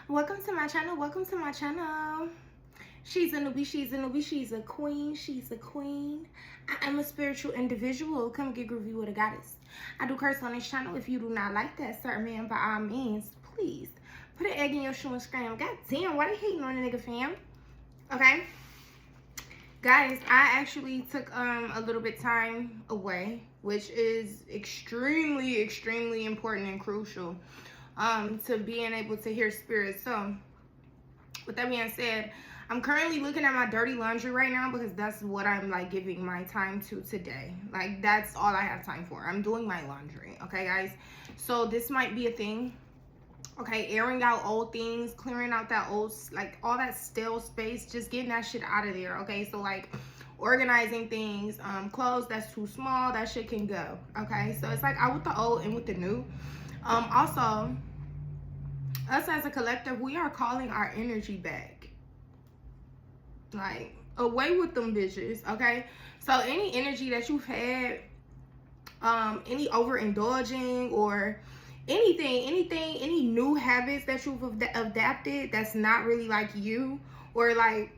Welcome to my channel. Welcome to my channel. She's a newbie. She's a newbie. She's a queen. She's a queen. I am a spiritual individual. Come get groovy with a goddess. I do curse on this channel. If you do not like that, certain man, by all means, please put an egg in your shoe and scram. God damn, why they hating on a nigga, fam? Okay, guys, I actually took a little bit time away, which is extremely important and crucial to being able to hear spirit. So with that being said, I'm currently looking at my dirty laundry right now because that's what I'm like giving my time to today. Like, that's all I have time for. I'm doing my laundry. Okay, guys, so this might be a thing. Okay, airing out old things, clearing out that old, like all that stale space, just getting that shit out of there. Okay, so like organizing things, clothes that's too small, that shit can go. Okay, so it's like out with the old and with the new. Also, us as a collective, we are calling our energy back. Like, away with them bitches. Okay, so any energy that you've had, any overindulging or any new habits that you've adapted that's not really like you, or like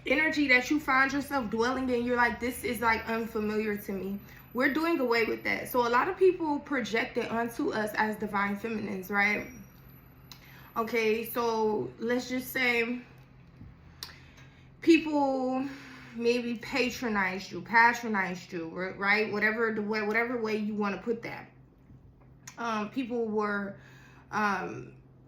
energy that you find yourself dwelling in, you're like, this is like unfamiliar to me. We're doing away with that. So a lot of people project it onto us as divine feminines, right? Okay, so let's just say people maybe patronized you, right? Whatever way you want to put that. People were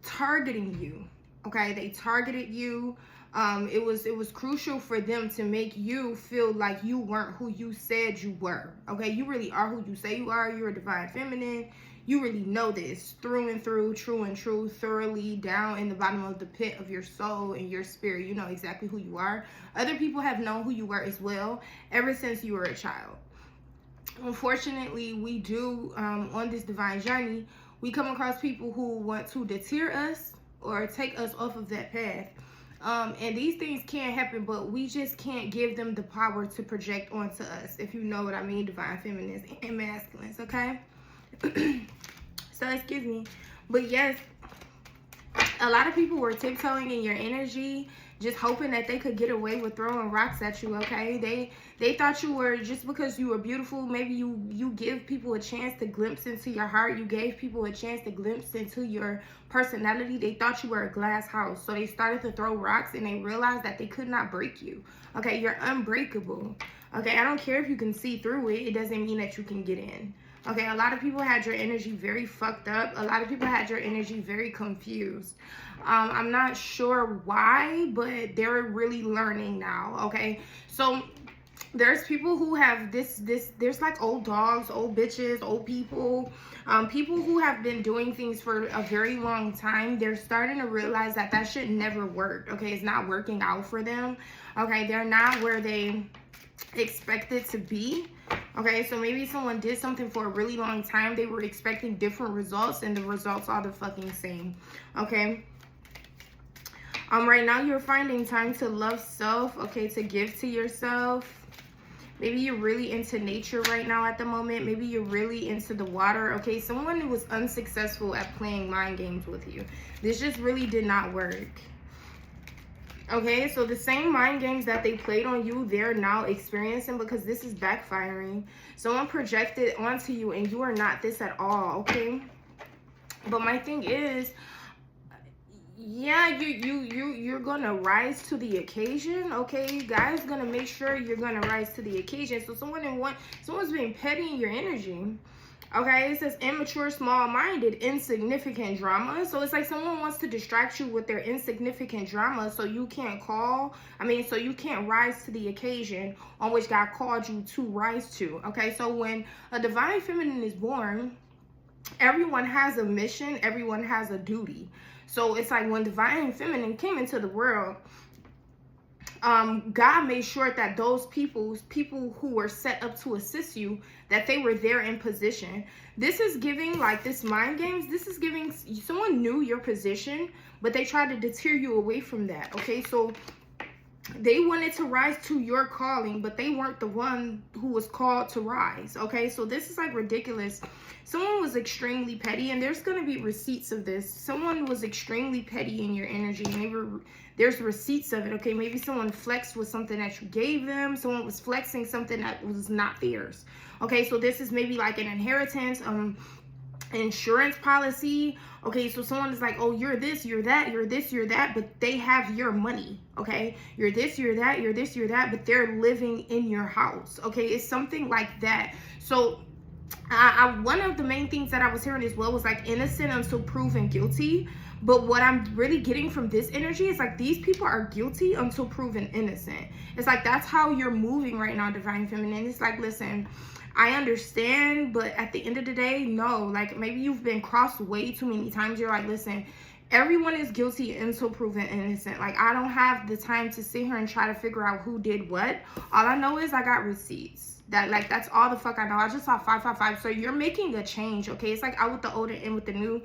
targeting you. Okay, they targeted you. It was crucial for them to make you feel like you weren't who you said you were. Okay, you really are who you say you are. You're a divine feminine. You really know this through and through, true and true, thoroughly down in the bottom of the pit of your soul and your spirit. You know exactly who you are. Other people have known who you were as well ever since you were a child. Unfortunately, we do, on this divine journey, we come across people who want to deter us or take us off of that path. And these things can happen, but we just can't give them the power to project onto us, if you know what I mean, divine feminines and masculines, okay? So, excuse me. But yes, a lot of people were tiptoeing in your energy, just hoping that they could get away with throwing rocks at you, okay? They thought you were, just because you were beautiful, maybe you give people a chance to glimpse into your heart. You gave people a chance to glimpse into your personality. They thought you were a glass house. So they started to throw rocks and they realized that they could not break you. Okay, you're unbreakable. Okay, I don't care if you can see through it. It doesn't mean that you can get in. Okay, a lot of people had your energy very fucked up. A lot of people had your energy very confused. I'm not sure why, but they're really learning now, okay? So there's people who have there's like old dogs, old bitches, old people, people who have been doing things for a very long time. They're starting to realize that that shit never worked, okay? It's not working out for them, okay? They're not where they expected to be. Okay, so maybe someone did something for a really long time. They were expecting different results, and the results are the fucking same. Okay. Right now you're finding time to love self, okay, to give to yourself. Maybe you're really into nature right now at the moment. Maybe you're really into the water. Okay, someone who was unsuccessful at playing mind games with you. This just really did not work. Okay, so the same mind games that they played on you, they're now experiencing, because this is backfiring. Someone projected onto you and you are not this at all, okay? But my thing is, yeah, you're gonna rise to the occasion, okay? God's gonna make sure you're gonna rise to the occasion. So someone's been petting your energy. Okay, it says immature, small-minded, insignificant drama. So it's like someone wants to distract you with their insignificant drama so you can't so you can't rise to the occasion on which God called you to rise to. Okay, so when a divine feminine is born, everyone has a mission, everyone has a duty. So it's like when divine feminine came into the world, God made sure that those people who were set up to assist you, that they were there in position. This is giving, like, this mind games, this is giving, someone knew your position, but they tried to deter you away from that, okay? So They wanted to rise to your calling, but they weren't the one who was called to rise. Okay, so this is like ridiculous. Someone was extremely petty, and there's going to be receipts of this. Someone was extremely petty in your energy, and there's receipts of it. Okay, maybe someone flexed with something that you gave them. Someone was flexing something that was not theirs. Okay, so this is maybe like an inheritance, insurance policy. Okay, so someone is like, oh, you're this, you're that, you're this, you're that, but they have your money. Okay, you're this, you're that, you're this, you're that, but they're living in your house. Okay, it's something like that. So one of the main things that I was hearing as well was like innocent until proven guilty. But what I'm really getting from this energy is like these people are guilty until proven innocent. It's like that's how you're moving right now, Divine Feminine. It's like, listen, I understand, but at the end of the day, no. Like, maybe you've been crossed way too many times. You're like, listen, everyone is guilty until proven innocent. Like, I don't have the time to sit here and try to figure out who did what. All I know is I got receipts. That's all the fuck I know. I just saw 555. So you're making a change, okay? It's like out with the old and in with the new.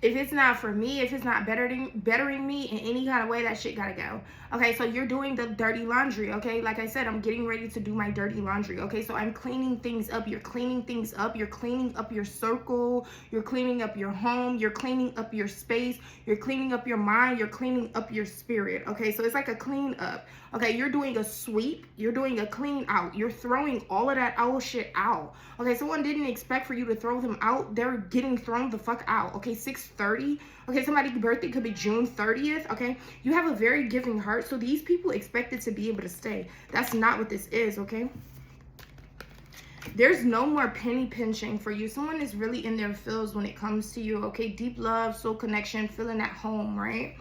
If it's not for me, if it's not bettering me in any kind of way, that shit gotta go. Okay, so you're doing the dirty laundry, okay? Like I said, I'm getting ready to do my dirty laundry, okay? So I'm cleaning things up. You're cleaning things up. You're cleaning up your circle. You're cleaning up your home. You're cleaning up your space. You're cleaning up your mind. You're cleaning up your spirit, okay? So it's like a clean up, okay? You're doing a sweep. You're doing a clean out. You're throwing all of that old shit out, okay? Someone didn't expect for you to throw them out. They're getting thrown the fuck out, okay? 6:30. Okay, somebody's birthday could be June 30th, okay? You have a very giving heart, so these people expected to be able to stay. That's not what this is, okay? There's no more penny pinching for you. Someone is really in their feels when it comes to you, okay? Deep love, soul connection, feeling at home, right?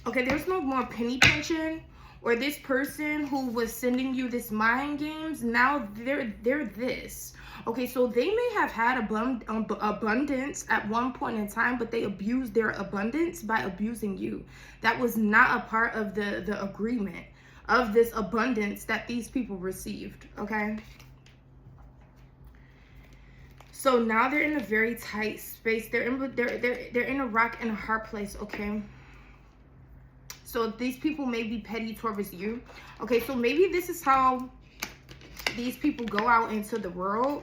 Okay, there's no more penny pinching. Or this person who was sending you this mind games, now they're this. Okay, so they may have had abundance at one point in time, but they abused their abundance by abusing you. That was not a part of the agreement of this abundance that these people received, okay? So now they're in a very tight space. They're in a rock and a hard place, okay? So these people may be petty towards you. Okay, so maybe this is how these people go out into the world,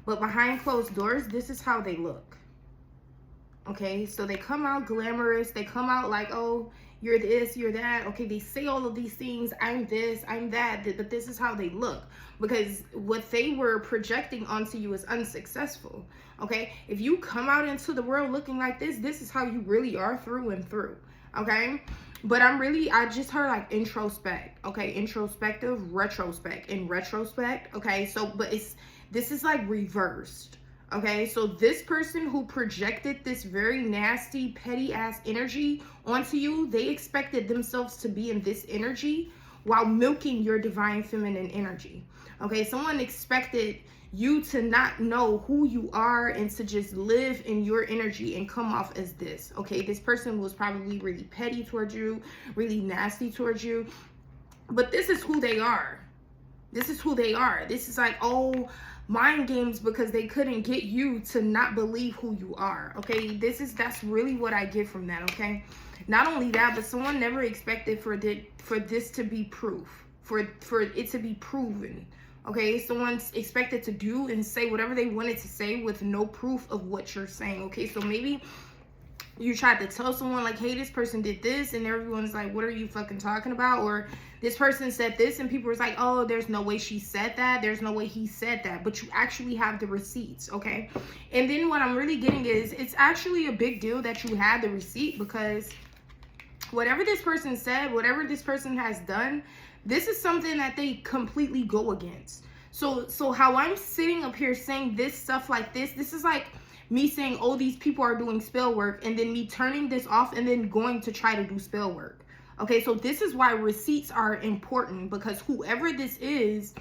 but behind closed doors, this is how they look. Okay, so they come out glamorous. They come out like, oh, you're this, you're that. Okay, they say all of these things. I'm this, I'm that. But this is how they look. Because what they were projecting onto you is unsuccessful. Okay, if you come out into the world looking like this is how you really are through and through. Okay, but I just heard like introspect. Okay, introspective, retrospect, in retrospect. Okay, so but this is like reversed. Okay, so this person who projected this very nasty, petty ass energy onto you, they expected themselves to be in this energy while milking your divine feminine energy. Okay, someone expected you to not know who you are and to just live in your energy and come off as this. Okay, this person was probably really petty towards you, really nasty towards you, but this is who they are. This is who they are. This is like, oh, mind games because they couldn't get you to not believe who you are. Okay, that's really what I get from that. Okay, not only that, but someone never expected for this to be proof, for it to be proven. Okay, someone's expected to do and say whatever they wanted to say with no proof of what you're saying. Okay, so maybe you tried to tell someone like, hey, this person did this, and everyone's like, what are you fucking talking about? Or this person said this, and people was like, oh, there's no way she said that. There's no way he said that. But you actually have the receipts, okay? And then what I'm really getting is it's actually a big deal that you had the receipt, because whatever this person said, whatever this person has done, this is something that they completely go against. So how I'm sitting up here saying this stuff like this is like me saying, oh, these people are doing spell work, and then me turning this off and then going to try to do spell work. Okay, so this is why receipts are important, because whoever this is,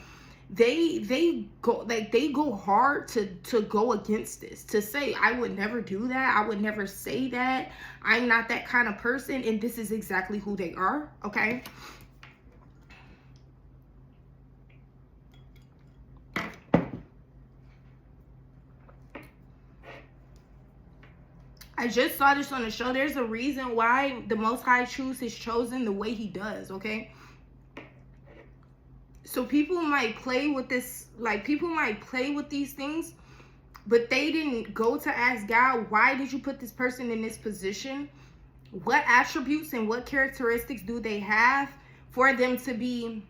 they go hard to go against this, to say, I would never do that, I would never say that, I'm not that kind of person, and this is exactly who they are. Okay, I just saw this on the show. There's a reason why the Most High chooses his chosen the way he does, okay? So people might play with this, like people might play with these things, but they didn't go to ask God, why did you put this person in this position? What attributes and what characteristics do they have for them to be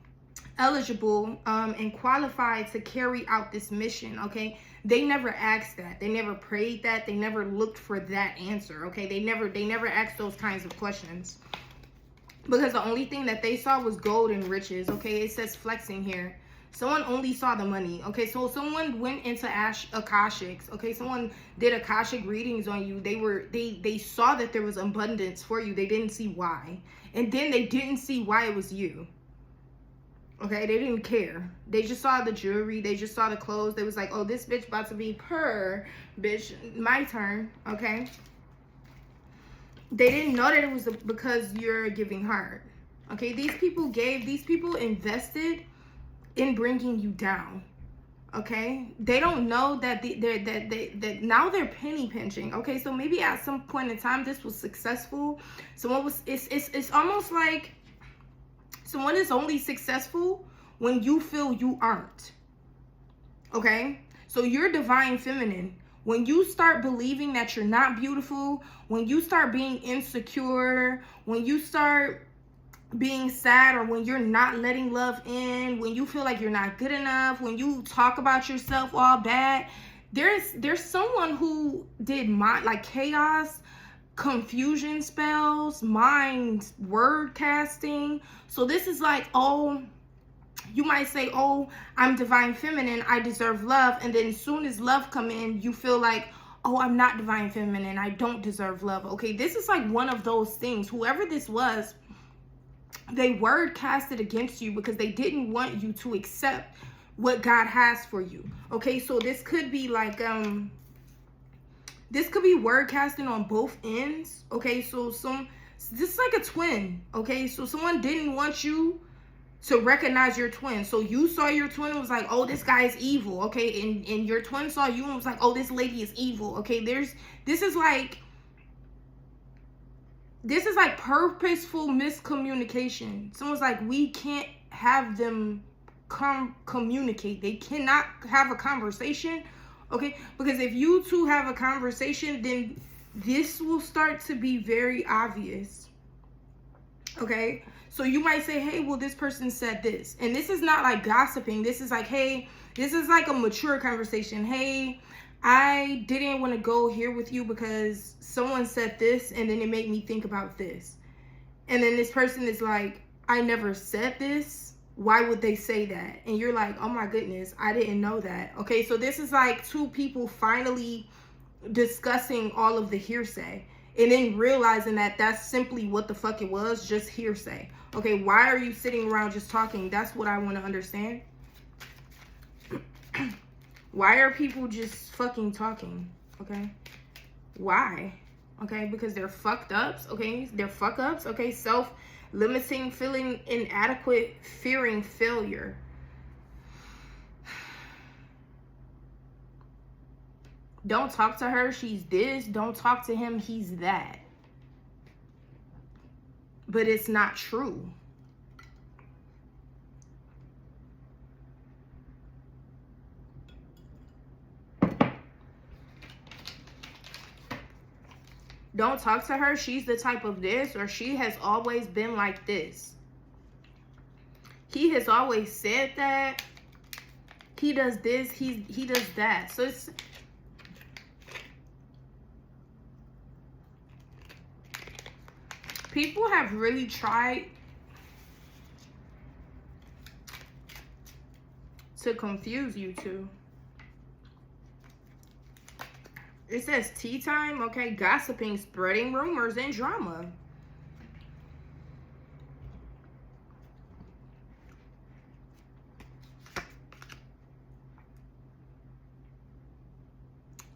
eligible and qualified to carry out this mission? Okay, they never asked that. They never prayed that. They never looked for that answer. Okay, they never asked those kinds of questions, because the only thing that they saw was gold and riches. Okay, it says flexing here. Someone only saw the money. Okay, so someone went into Akashics. Okay, someone did Akashic readings on you. They saw that there was abundance for you. They didn't see why. And then they didn't see why it was you. Okay, they didn't care. They just saw the jewelry. They just saw the clothes. They was like, oh, this bitch about to be bitch, my turn. Okay. They didn't know that it was because you're a giving heart. Okay, these people invested in bringing you down. Okay, they don't know that that now they're penny pinching. Okay, so maybe at some point in time this was successful. It's almost like someone is only successful when you feel you aren't. Okay, so you're divine feminine. When you start believing that you're not beautiful, when you start being insecure, when you start being sad, or when you're not letting love in, when you feel like you're not good enough, when you talk about yourself all bad, there's someone who did like chaos, confusion spells, mind word casting. So this is like, oh, you might say, oh, I'm divine feminine, I deserve love. And then as soon as love come in, you feel like, oh, I'm not divine feminine, I don't deserve love. Okay, this is like one of those things. Whoever this was, they word casted against you because they didn't want you to accept what God has for you. Okay, so this could be like, this could be word casting on both ends. Okay, so this is like a twin. Okay, so someone didn't want you to recognize your twin. So you saw your twin and was like, oh, this guy is evil. Okay, and your twin saw you and was like, oh, this lady is evil. Okay, this is like purposeful miscommunication. Someone's like, we can't have them communicate. They cannot have a conversation. Okay, because if you two have a conversation, then this will start to be very obvious. Okay, so you might say, hey, well, this person said this. And this is not like gossiping. This is like, hey, this is like a mature conversation. Hey, I didn't want to go here with you because someone said this and then it made me think about this. And then this person is like, I never said this. Why would they say that? And you're like, oh my goodness, I didn't know that. Okay, so this is like two people finally discussing all of the hearsay and then realizing that that's simply what the fuck it was, just hearsay. Okay, why are you sitting around just talking? That's what I want to understand. Why are people just fucking talking? Okay, why? Okay, because they're fucked ups. Okay, they're fuck ups. Okay, self-limiting, feeling inadequate, fearing failure. Don't talk to her, she's this. Don't talk to him, he's that. But it's not true. Don't talk to her, she's the type of this, or she has always been like this. He has always said that. He does this, he does that. So it's people have really tried to confuse you two. It says tea time, okay? Gossiping, spreading rumors, and drama.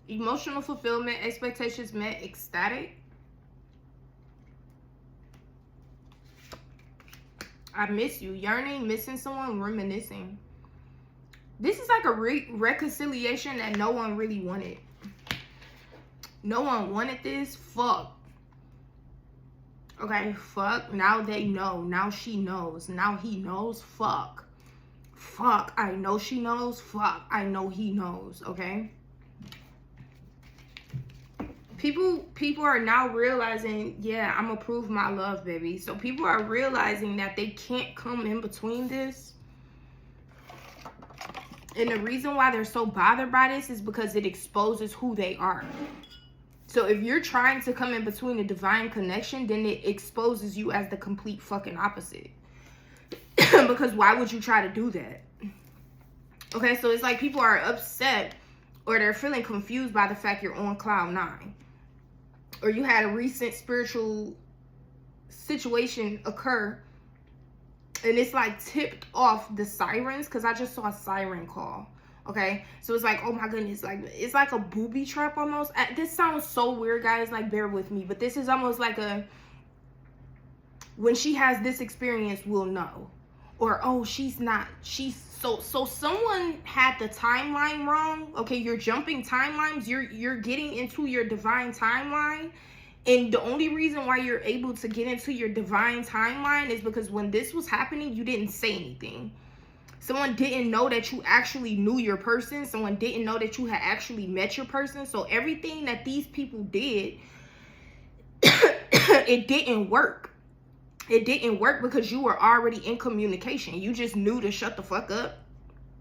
Emotional fulfillment, expectations met, ecstatic. I miss you, yearning, missing someone, reminiscing. This is like a reconciliation that no one really wanted. No one wanted this. Fuck. Okay, fuck. Now they know. Now she knows. Now he knows. Fuck. Fuck, I know she knows. Fuck, I know he knows, okay? People are now realizing, yeah, I'm gonna prove my love, baby. So people are realizing that they can't come in between this. And the reason why they're so bothered by this is because it exposes who they are. So if you're trying to come in between a divine connection, then it exposes you as the complete fucking opposite. Because why would you try to do that? Okay, so it's like people are upset or they're feeling confused by the fact you're on cloud 9. Or you had a recent spiritual situation occur and it's like tipped off the sirens, because I just saw a siren call. Okay, so it's like, oh my goodness, like it's like a booby trap almost. This sounds so weird, guys, like bear with me, but this is almost like a, when she has this experience, we'll know. Or, oh, she's so someone had the timeline wrong. Okay, you're jumping timelines. You're getting into your divine timeline. And the only reason why you're able to get into your divine timeline is because when this was happening, you didn't say anything. Someone didn't know that you actually knew your person. Someone didn't know that you had actually met your person. So everything that these people did, it didn't work. It didn't work because you were already in communication. You just knew to shut the fuck up.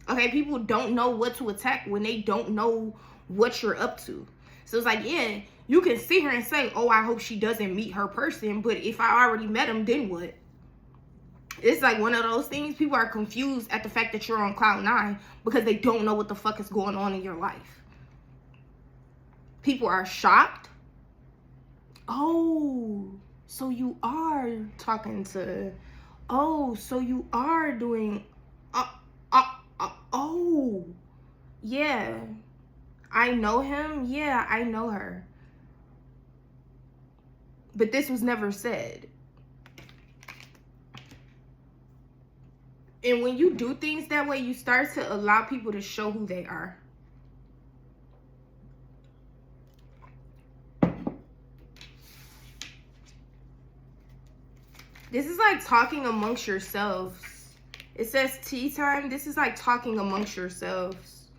Okay, people don't know what to attack when they don't know what you're up to. So it's like, yeah, you can sit here and say, oh, I hope she doesn't meet her person. But if I already met him, then what? It's like one of those things. People are confused at the fact that you're on cloud 9 because they don't know what the fuck is going on in your life. People are shocked. Oh, so you are talking to, oh, so you are doing, oh, yeah, I know him. Yeah, I know her. But this was never said. And when you do things that way, you start to allow people to show who they are. This is like talking amongst yourselves. It says tea time. This is like talking amongst yourselves.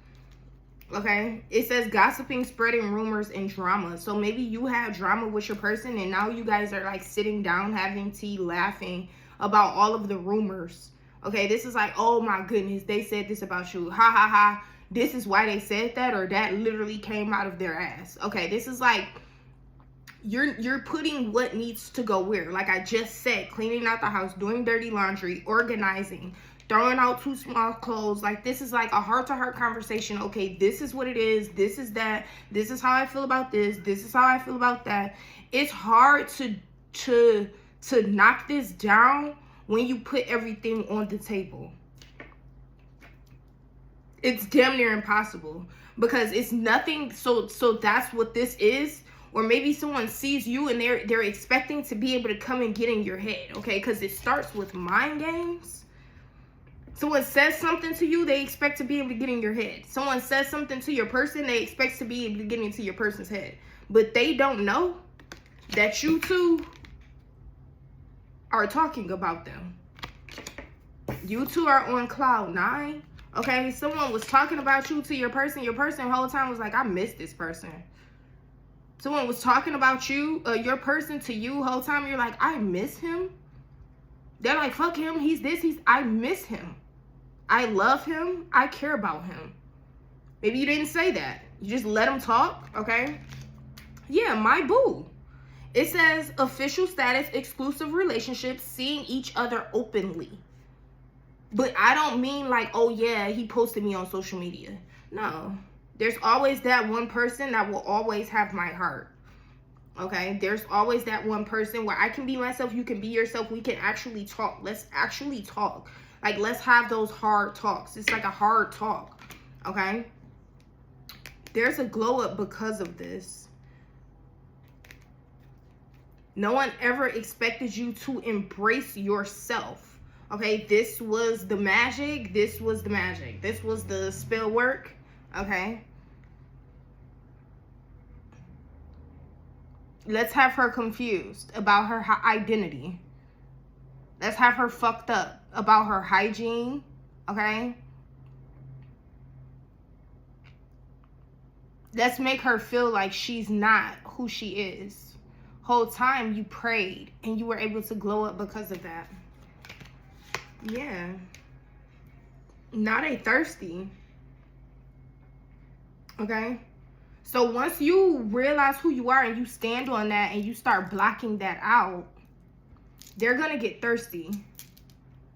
Okay? It says gossiping, spreading rumors, and drama. So maybe you have drama with your person and now you guys are like sitting down, having tea, laughing about all of the rumors. Okay? This is like, oh my goodness, they said this about you. Ha ha ha. This is why they said that, or that literally came out of their ass. Okay? This is like, you're putting what needs to go where. Like I just said, cleaning out the house, doing dirty laundry, organizing, throwing out too small clothes. Like this is like a heart-to-heart conversation. Okay, this is what it is. This is that. This is how I feel about this. This is how I feel about that. It's hard to knock this down when you put everything on the table. It's damn near impossible because it's nothing. So that's what this is. Or maybe someone sees you and they're expecting to be able to come and get in your head, okay? Because it starts with mind games. Someone says something to you, they expect to be able to get in your head. Someone says something to your person, they expect to be able to get into your person's head. But they don't know that you two are talking about them. You two are on cloud 9, okay? Someone was talking about you to your person the whole time was like, I miss this person. Someone was talking about you, your person to you whole time. You're like, I miss him. They're like, fuck him. He's this. I miss him. I love him. I care about him. Maybe you didn't say that. You just let him talk, okay? Yeah, my boo. It says official status, exclusive relationships, seeing each other openly. But I don't mean like, oh yeah, he posted me on social media. No. There's always that one person that will always have my heart. Okay? There's always that one person where I can be myself, you can be yourself, we can actually talk. Let's actually talk. Like, let's have those hard talks. It's like a hard talk. Okay? There's a glow up because of this. No one ever expected you to embrace yourself. Okay? This was the magic. This was the magic. This was the spell work. Okay? Let's have her confused about her identity. Let's have her fucked up about her hygiene. okay? Let's make her feel like she's not who she is. Whole time you prayed and you were able to glow up because of that. Yeah. Not a thirsty. Okay? So once you realize who you are and you stand on that and you start blocking that out, they're going to get thirsty.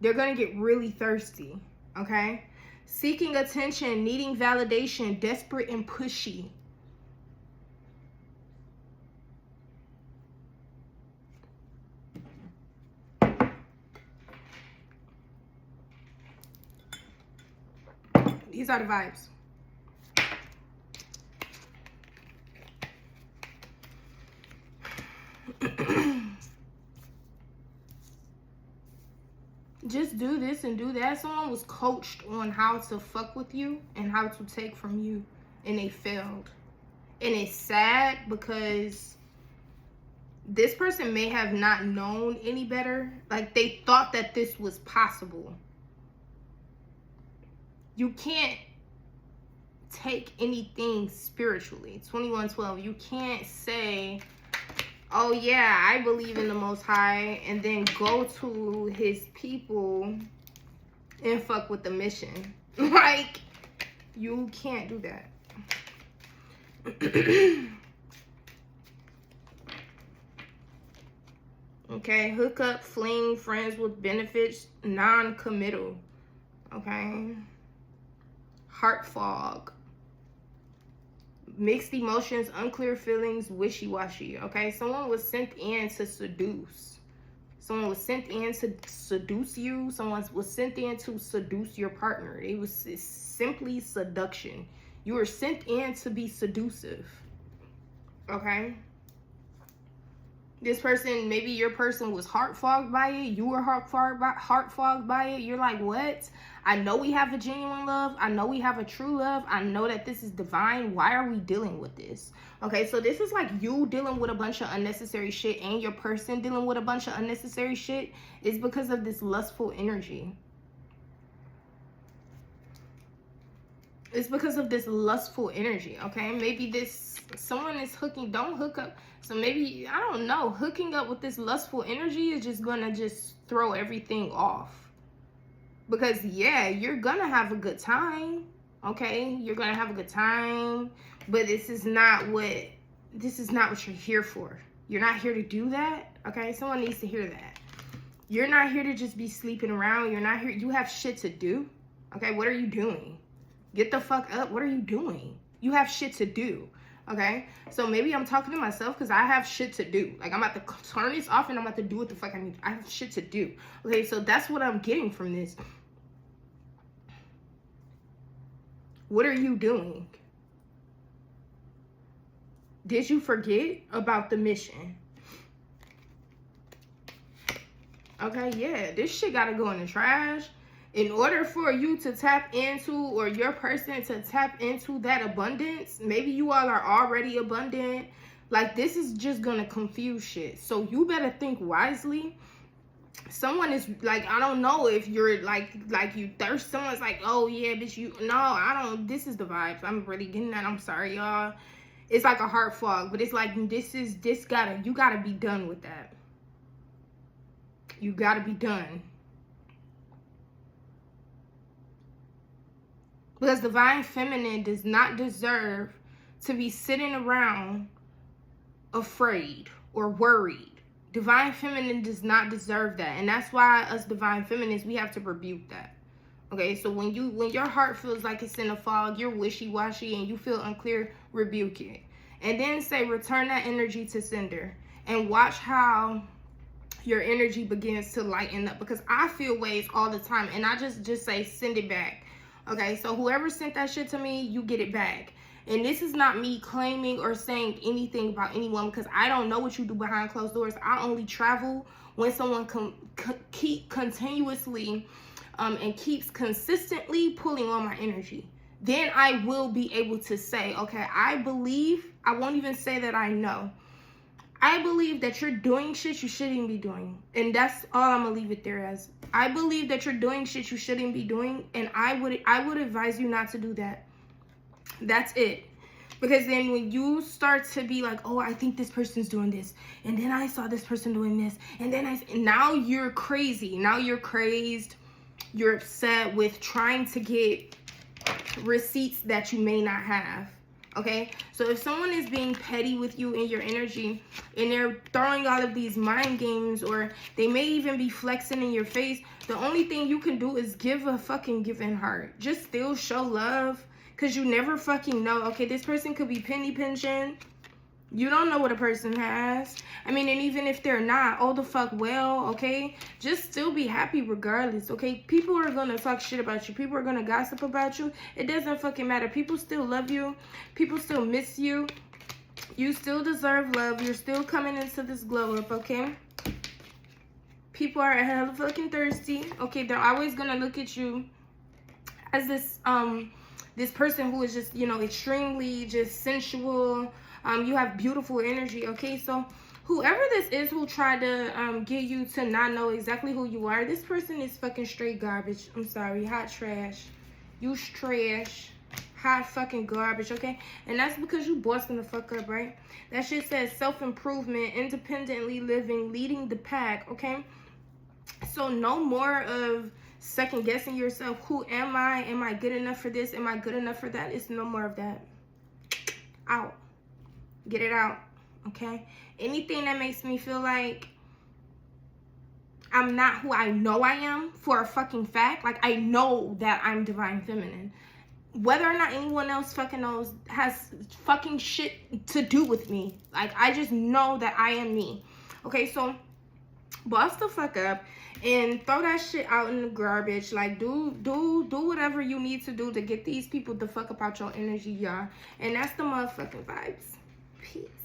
They're going to get really thirsty. Okay? Seeking attention, needing validation, desperate and pushy. These are the vibes. Just do this and do that. Someone was coached on how to fuck with you and how to take from you, and they failed. And it's sad because this person may have not known any better. Like, they thought that this was possible. You can't take anything spiritually. 2112. You can't say, oh yeah, I believe in the Most High, and then go to his people and fuck with the mission. Like, you can't do that. Okay, hook up, fling, friends with benefits, non-committal. Okay. Heart fog. Mixed emotions, unclear feelings, wishy-washy. Okay, someone was sent in to seduce. Someone was sent in to seduce you. Someone was sent in to seduce your partner. It's simply seduction. You were sent in to be seductive. Okay? This person, maybe your person was heart fogged by it. You were heart fogged by it. You're like, what? I know we have a genuine love. I know we have a true love. I know that this is divine. Why are we dealing with this? Okay, so this is like you dealing with a bunch of unnecessary shit and your person dealing with a bunch of unnecessary shit. Is because of this lustful energy. It's because of this lustful energy, okay? Maybe someone is don't hook up. So maybe, I don't know, hooking up with this lustful energy is just gonna just throw everything off. Because yeah, you're gonna have a good time, okay? You're gonna have a good time, but this is not what you're here for. You're not here to do that, okay? Someone needs to hear that. You're not here to just be sleeping around. You're not here, you have shit to do, okay? What are you doing? Get the fuck up. What are you doing? You have shit to do. Okay? So maybe I'm talking to myself because I have shit to do. Like, I'm about to turn this off and I'm about to do what the fuck I need. I have shit to do. Okay? So that's what I'm getting from this. What are you doing? Did you forget about the mission? Okay? Yeah. This shit gotta go in the trash. In order for you to tap into, or your person to tap into that abundance, maybe you all are already abundant. Like, this is just gonna confuse shit. So you better think wisely. Someone is like, I don't know if you're like you thirst. Someone's like, oh yeah, bitch, no, I don't. This is the vibes. I'm really getting that. I'm sorry, y'all. It's like a heart fog, but it's like, you gotta be done with that. You gotta be done. Because divine feminine does not deserve to be sitting around afraid or worried. Divine feminine does not deserve that. And that's why us divine feminines, we have to rebuke that. Okay, so when your heart feels like it's in a fog, you're wishy-washy and you feel unclear, rebuke it. And then say, return that energy to sender. And watch how your energy begins to lighten up. Because I feel waves all the time. And I just say, send it back. Okay, so whoever sent that shit to me, you get it back. And this is not me claiming or saying anything about anyone, because I don't know what you do behind closed doors. I only travel when someone keep continuously and keeps consistently pulling on my energy. Then I will be able to say, okay, I believe. I won't even say that I know. I believe that you're doing shit you shouldn't be doing. And that's all I'm gonna leave it there as. I believe that you're doing shit you shouldn't be doing, and I would advise you not to do that. That's it. Because then when you start to be like, oh, I think this person's doing this, and then I saw this person doing this, and then now you're crazy. Now you're crazed. You're upset with trying to get receipts that you may not have. Okay, so if someone is being petty with you in your energy, and they're throwing all of these mind games, or they may even be flexing in your face, the only thing you can do is give a fucking giving heart. Just still show love, because you never fucking know. Okay, this person could be penny pinching. You don't know what a person has. I mean, and even if they're not, oh the fuck well, okay? Just still be happy regardless, okay? People are gonna talk shit about you. People are gonna gossip about you. It doesn't fucking matter. People still love you. People still miss you. You still deserve love. You're still coming into this glow up, okay? People are hella fucking thirsty, okay? They're always gonna look at you as this person who is just, you know, extremely just sensual. You have beautiful energy, okay? So whoever this is who tried to get you to not know exactly who you are, this person is fucking straight garbage. I'm sorry, hot trash. You trash, hot fucking garbage, okay? And that's because you bossing the fuck up, right? That shit says self-improvement, independently living, leading the pack, okay? So no more of second guessing yourself. Who am I? Am I good enough for this? Am I good enough for that? It's no more of that. Out. Get it out, okay? Anything that makes me feel like I'm not who I know I am for a fucking fact, like I know that I'm divine feminine. Whether or not anyone else fucking knows has fucking shit to do with me. Like, I just know that I am me. Okay, so boss the fuck up and throw that shit out in the garbage. Like, do whatever you need to do to get these people the fuck up out your energy, y'all. And that's the motherfucking vibes. Peace.